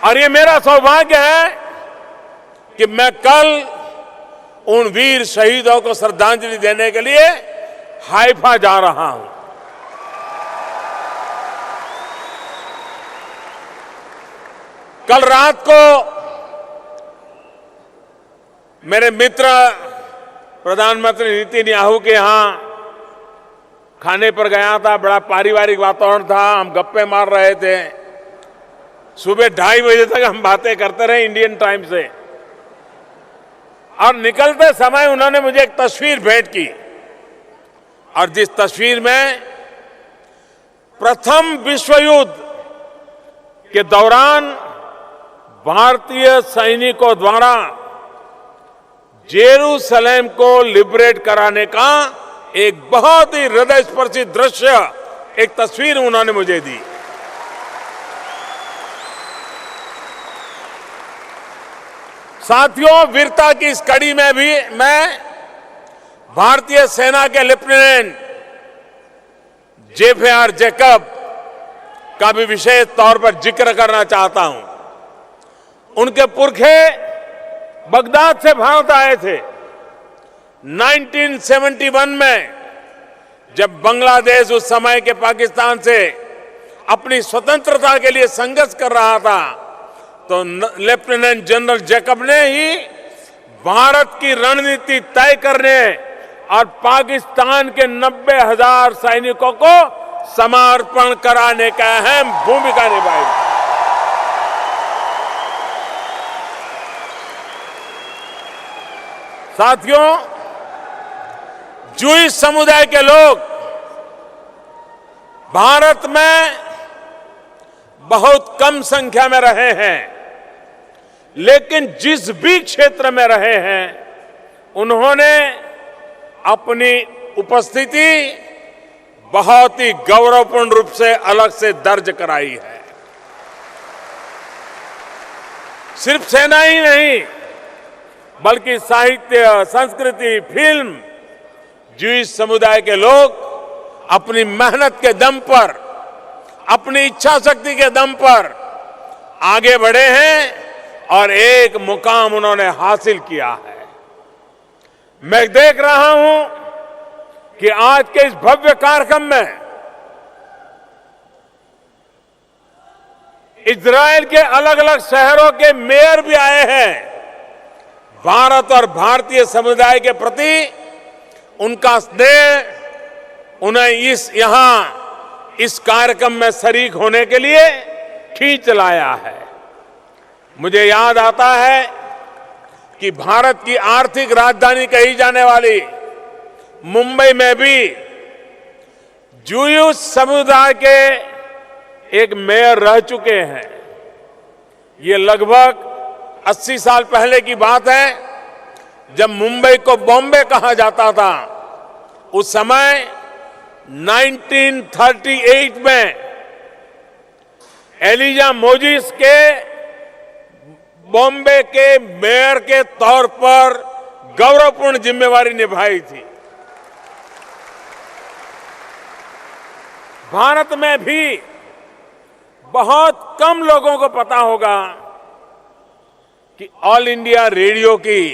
और ये मेरा सौभाग्य है कि मैं कल उन वीर शहीदों को श्रद्धांजलि देने के लिए हाइफा जा रहा हूं। कल रात को मेरे मित्र प्रधानमंत्री नेतन्याहू के यहां खाने पर गया था। बड़ा पारिवारिक वातावरण था, हम गप्पे मार रहे थे। सुबह 2:30 बजे तक हम बातें करते रहे इंडियन टाइम से। और निकलते समय उन्होंने मुझे एक तस्वीर भेंट की, और जिस तस्वीर में प्रथम विश्व युद्ध के दौरान भारतीय सैनिकों द्वारा जेरूसलेम को लिबरेट कराने का एक बहुत ही हृदयस्पर्शी दृश्य, एक तस्वीर उन्होंने मुझे दी। साथियों, वीरता की इस कड़ी में भी मैं भारतीय सेना के लेफ्टिनेंट जेफेआर जैकब का भी विशेष तौर पर जिक्र करना चाहता हूं। उनके पुरखे बगदाद से भारत आए थे 1971 में, जब बांग्लादेश उस समय के पाकिस्तान से अपनी स्वतंत्रता के लिए संघर्ष कर रहा था। तो लेफ्टिनेंट जनरल जैकब ने ही भारत की रणनीति तय करने और पाकिस्तान के 90,000 सैनिकों को समर्पण कराने का अहम भूमिका निभाई। साथियों, जूइश समुदाय के लोग भारत में बहुत कम संख्या में रहे हैं, लेकिन जिस भी क्षेत्र में रहे हैं उन्होंने अपनी उपस्थिति बहुत ही गौरवपूर्ण रूप से अलग से दर्ज कराई है। सिर्फ सेना ही नहीं, बल्कि साहित्य, संस्कृति, फिल्म, जूइश समुदाय के लोग अपनी मेहनत के दम पर, अपनी इच्छा शक्ति के दम पर आगे बढ़े हैं और एक मुकाम उन्होंने हासिल किया है। मैं देख रहा हूं कि आज के इस भव्य कार्यक्रम में इजरायल के अलग अलग शहरों के मेयर भी आए हैं। भारत और भारतीय समुदाय के प्रति उनका स्नेह उन्हें इस कार्यक्रम में शरीक होने के लिए खींच लाया है। मुझे याद आता है कि भारत की आर्थिक राजधानी कही जाने वाली मुंबई में भी जूइश समुदाय के एक मेयर रह चुके हैं। ये लगभग 80 साल पहले की बात है, जब मुंबई को बॉम्बे कहा जाता था। उस समय 1938 में एलिजा मोजिस के बॉम्बे के मेयर के तौर पर गौरवपूर्ण जिम्मेवारी निभाई थी। भारत में भी बहुत कम लोगों को पता होगा कि ऑल इंडिया रेडियो की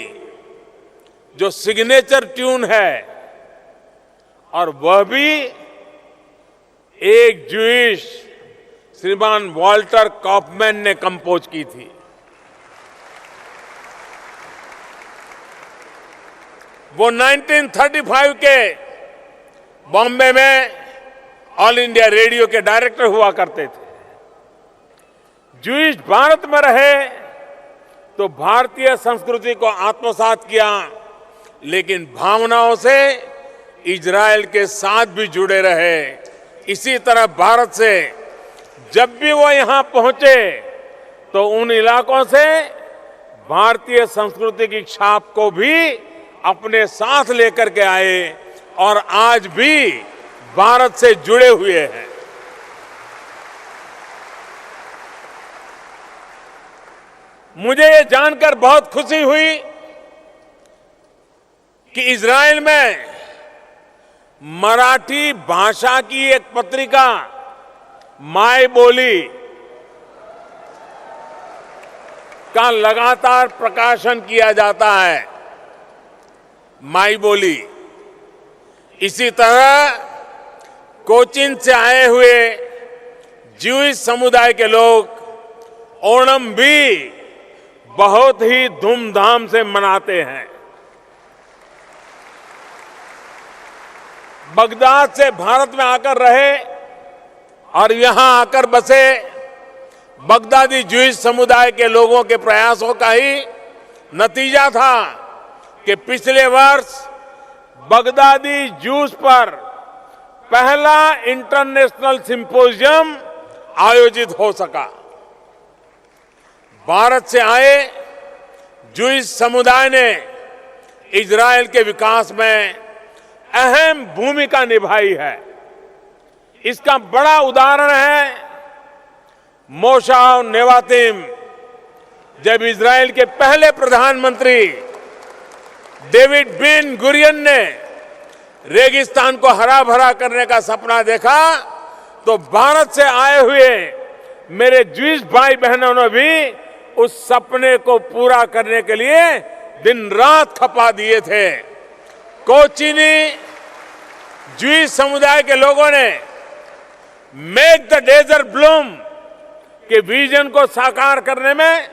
जो सिग्नेचर ट्यून है, और वह भी एक जूइश श्रीमान वॉल्टर कॉफमैन ने कंपोज की थी। वो 1935 के बॉम्बे में ऑल इंडिया रेडियो के डायरेक्टर हुआ करते थे। जूइश भारत में रहे तो भारतीय संस्कृति को आत्मसात किया, लेकिन भावनाओं से इजरायल के साथ भी जुड़े रहे। इसी तरह भारत से जब भी वो यहां पहुंचे तो उन इलाकों से भारतीय संस्कृति की छाप को भी अपने साथ लेकर के आए और आज भी भारत से जुड़े हुए हैं। मुझे ये जानकर बहुत खुशी हुई कि इजरायल में मराठी भाषा की एक पत्रिका माय बोली का लगातार प्रकाशन किया जाता है। माई बोली। इसी तरह कोचीन से आए हुए ज्यूइश समुदाय के लोग ओणम भी बहुत ही धूमधाम से मनाते हैं। बगदाद से भारत में आकर रहे और यहां आकर बसे बगदादी ज्यूइश समुदाय के लोगों के प्रयासों का ही नतीजा था कि पिछले वर्ष बगदादी ज्यूज पर पहला इंटरनेशनल सिंपोजियम आयोजित हो सका। भारत से आए ज्यूइश समुदाय ने इजरायल के विकास में अहम भूमिका निभाई है। इसका बड़ा उदाहरण है मोशाव नेवातिम, जब इजरायल के पहले प्रधानमंत्री डेविड बेन गुरियन ने रेगिस्तान को हरा भरा करने का सपना देखा तो भारत से आए हुए मेरे ज्यूइश भाई बहनों ने भी उस सपने को पूरा करने के लिए दिन रात खपा दिए थे। कोचीनी ज्यूइश समुदाय के लोगों ने मेक द डेजर्ट ब्लूम के विजन को साकार करने में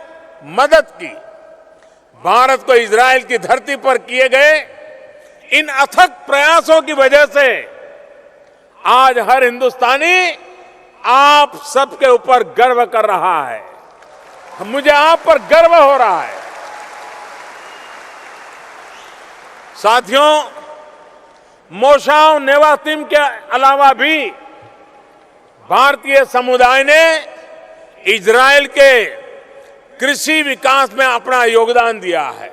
मदद की। भारत को इजरायल की धरती पर किए गए इन अथक प्रयासों की वजह से आज हर हिंदुस्तानी आप सबके ऊपर गर्व कर रहा है। मुझे आप पर गर्व हो रहा है। साथियों, मोशाव नेवातिम के अलावा भी भारतीय समुदाय ने इजरायल के कृषि विकास में अपना योगदान दिया है।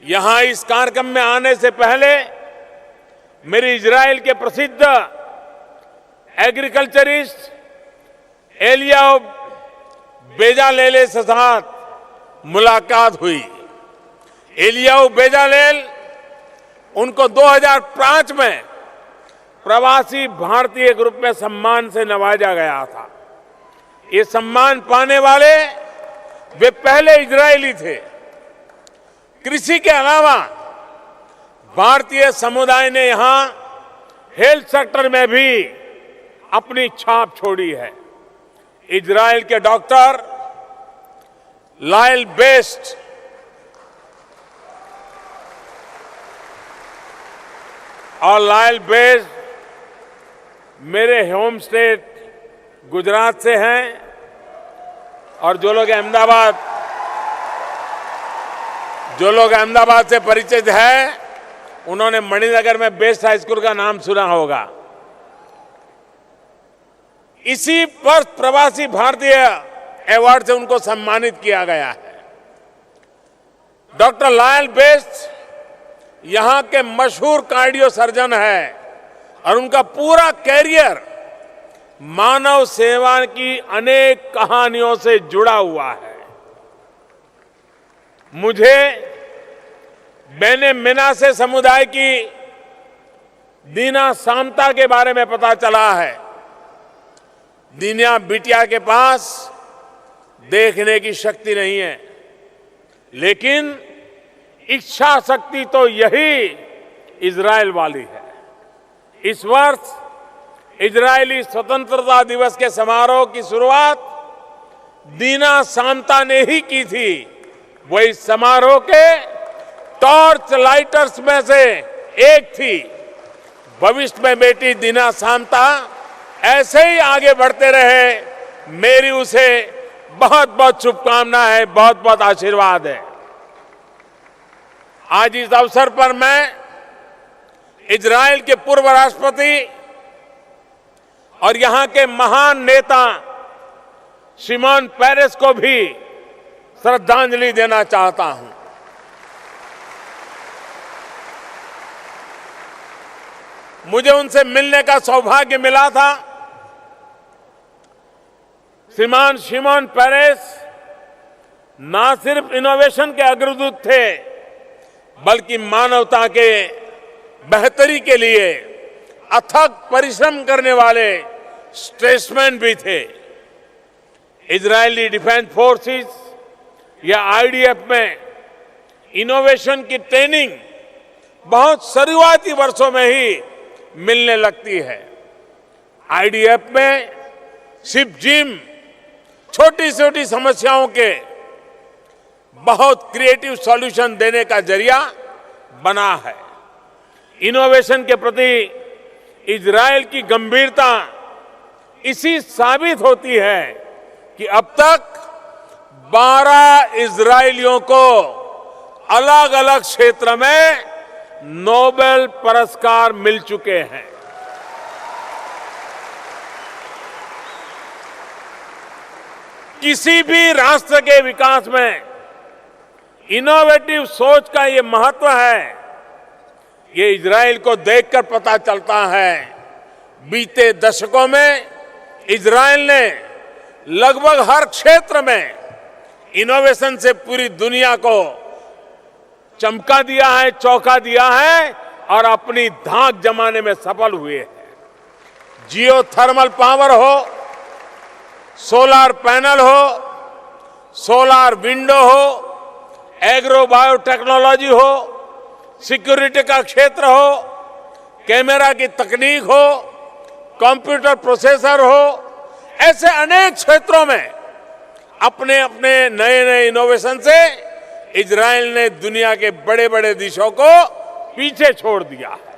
यहां इस कार्यक्रम में आने से पहले मेरी इजरायल के प्रसिद्ध एग्रीकल्चरिस्ट एलियाव बेजालेल के साथ मुलाकात हुई। एलियाव बेजालेल, उनको 2005 में प्रवासी भारतीय ग्रुप में सम्मान से नवाजा गया था। ये सम्मान पाने वाले वे पहले इजरायली थे। कृषि के अलावा भारतीय समुदाय ने यहां हेल्थ सेक्टर में भी अपनी छाप छोड़ी है। इजरायल के डॉक्टर लायल बेस्ट और लायल बेस्ट मेरे होम स्टेट गुजरात से हैं और जो लोग अहमदाबाद से परिचित हैं उन्होंने मणिनगर में बेस्ट हाई स्कूल का नाम सुना होगा। इसी वर्ष प्रवासी भारतीय अवार्ड से उनको सम्मानित किया गया है। डॉक्टर लायल बेस्ट यहां के मशहूर कार्डियो सर्जन है और उनका पूरा कैरियर मानव सेवा की अनेक कहानियों से जुड़ा हुआ है। मुझे बेने मिनासे समुदाय की दीना सामता के बारे में पता चला है। दीना बिटिया के पास देखने की शक्ति नहीं है, लेकिन इच्छा शक्ति तो यही इजरायल वाली है। इस वर्ष इजरायली स्वतंत्रता दिवस के समारोह की शुरुआत दीना सामता ने ही की थी। वो इस समारोह के टॉर्च लाइटर्स में से एक थी। भविष्य में बेटी दीना सामता ऐसे ही आगे बढ़ते रहे। मेरी उसे बहुत बहुत शुभकामना है, बहुत बहुत आशीर्वाद है। आज इस अवसर पर मैं इजरायल के पूर्व राष्ट्रपति और यहां के महान नेता शिमोन पेरेस को भी श्रद्धांजलि देना चाहता हूं। मुझे उनसे मिलने का सौभाग्य मिला था। श्रीमान शिमोन पेरेस ना सिर्फ इनोवेशन के अग्रदूत थे, बल्कि मानवता के बेहतरी के लिए अथक परिश्रम करने वाले स्टेट्समैन भी थे। इजरायली डिफेंस फोर्सेस या आईडीएफ में इनोवेशन की ट्रेनिंग बहुत शुरुआती वर्षों में ही मिलने लगती है। आईडीएफ में सिर्फ जिम छोटी छोटी समस्याओं के बहुत क्रिएटिव सॉल्यूशन देने का जरिया बना है। इनोवेशन के प्रति इजरायल की गंभीरता इसी साबित होती है कि अब तक 12 इजरायलियों को अलग अलग क्षेत्र में नोबेल पुरस्कार मिल चुके हैं। किसी भी राष्ट्र के विकास में इनोवेटिव सोच का ये महत्व है, ये इजरायल को देखकर पता चलता है। बीते दशकों में इजरायल ने लगभग हर क्षेत्र में इनोवेशन से पूरी दुनिया को चमका दिया है, चौंका दिया है और अपनी धाक जमाने में सफल हुए हैं। जियो थर्मल पावर हो, सोलर पैनल हो, सोलर विंडो हो, एग्रो बायोटेक्नोलॉजी हो, सिक्योरिटी का क्षेत्र हो, कैमरा की तकनीक हो, कंप्यूटर प्रोसेसर हो, ऐसे अनेक क्षेत्रों में अपने अपने नए नए इनोवेशन से इजरायल ने दुनिया के बड़े बड़े देशों को पीछे छोड़ दिया है।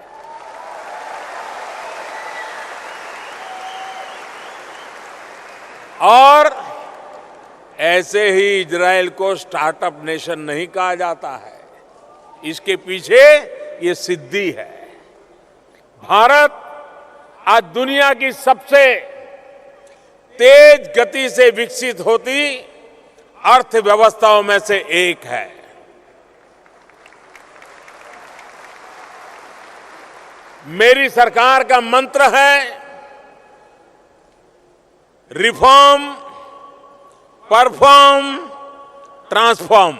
और ऐसे ही इजरायल को स्टार्टअप नेशन नहीं कहा जाता है, इसके पीछे ये सिद्धि है। भारत आज दुनिया की सबसे तेज गति से विकसित होती अर्थव्यवस्थाओं में से एक है। मेरी सरकार का मंत्र है रिफॉर्म, परफॉर्म, ट्रांसफॉर्म।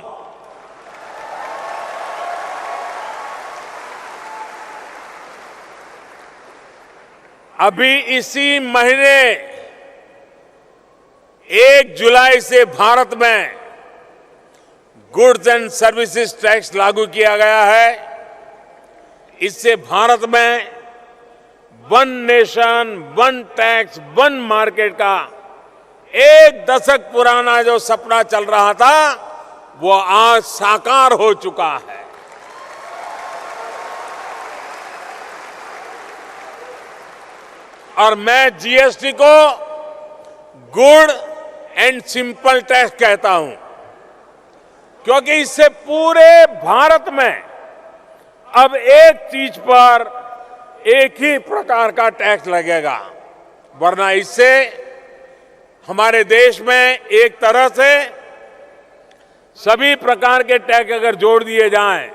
अभी इसी महीने 1 जुलाई से भारत में गुड्स एंड सर्विसेज टैक्स लागू किया गया है। इससे भारत में one nation, one tax, one market का 1 दशक पुराना जो सपना चल रहा था वो आज साकार हो चुका है। और मैं जीएसटी को गुड एंड सिंपल टैक्स कहता हूं, क्योंकि इससे पूरे भारत में अब एक चीज पर एक ही प्रकार का टैक्स लगेगा, वरना इससे हमारे देश में एक तरह से सभी प्रकार के टैक्स अगर जोड़ दिए जाएं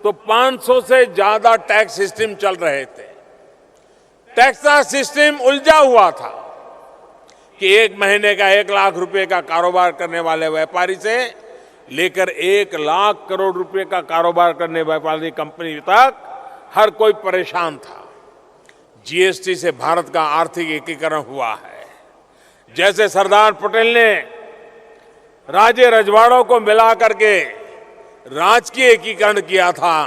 तो 500 से ज्यादा टैक्स सिस्टम चल रहे थे। टैक्स का सिस्टम उलझा हुआ था कि 1 महीने का 1 लाख रुपए का कारोबार करने वाले व्यापारी से लेकर 1 लाख करोड़ रुपए का कारोबार करने वाली कंपनी तक हर कोई परेशान था। जीएसटी से भारत का आर्थिक एकीकरण हुआ है। जैसे सरदार पटेल ने राज्य रजवाड़ों को मिला करके राजकीय एकीकरण किया था,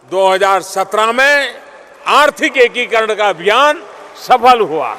2017 में आर्थिक एकीकरण का अभियान सफल हुआ।